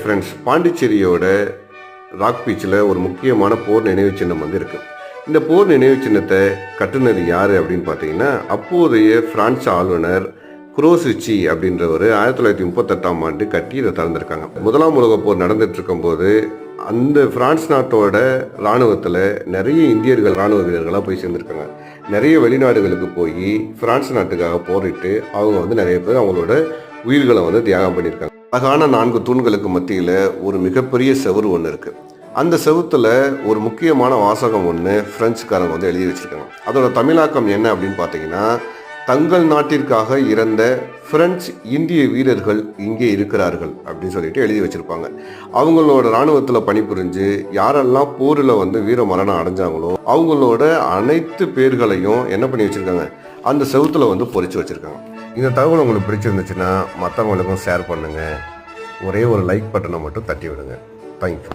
Friends, பாண்டிச்சேரியோட rock பீச்சில் ஒரு முக்கியமான போர் நினைவு சின்னம் வந்து இருக்குது. இந்த போர் நினைவு சின்னத்தை கட்டுனது யார் அப்படின்னு பார்த்தீங்கன்னா, அப்போதைய பிரான்ஸ் ஆளுநர் குரோசிச்சி அப்படின்றவர் 1938ஆம் ஆண்டு கட்டி இதை திறந்திருக்காங்க. முதலாம் உலக போர் நடந்துட்டு இருக்கும்போது அந்த பிரான்ஸ் நாட்டோட இராணுவத்தில் நிறைய இந்தியர்கள் இராணுவ வீரர்களாக போய் சேர்ந்துருக்காங்க. நிறைய வெளிநாடுகளுக்கு போய் பிரான்ஸ் நாட்டுக்காக போரிட்டு அவங்க வந்து நிறைய பேர் அவங்களோட உயிர்களை வந்து தியாகம் பண்ணியிருக்காங்க. அழகான 4 தூண்களுக்கு மத்தியில் ஒரு மிகப்பெரிய செவுறு ஒன்று இருக்குது. அந்த செவுத்துல ஒரு முக்கியமான வாசகம் ஒன்று பிரெஞ்சுக்காரங்க வந்து எழுதி வச்சுருக்காங்க. அதோட தமிழாக்கம் என்ன அப்படின்னு பார்த்தீங்கன்னா, தங்கள் நாட்டிற்காக இறந்த பிரெஞ்சு இந்திய வீரர்கள் இங்கே இருக்கிறார்கள் அப்படின்னு சொல்லிட்டு எழுதி வச்சுருப்பாங்க. அவங்களோட இராணுவத்தில் பணிபுரிஞ்சு யாரெல்லாம் போரில் வந்து வீர மரணம் அடைஞ்சாங்களோ அவங்களோட அனைத்து பேர்களையும் என்ன பண்ணி வச்சுருக்காங்க, அந்த செவுத்துல வந்து பொறிச்சு வச்சுருக்காங்க. இந்த தகவல் உங்களுக்கு பிடிச்சிருந்துச்சுன்னா மற்றவங்களுக்கும் ஷேர் பண்ணுங்கள். ஒரே ஒரு லைக் பட்டனை மட்டும் தட்டி விடுங்க. தேங்க்யூ.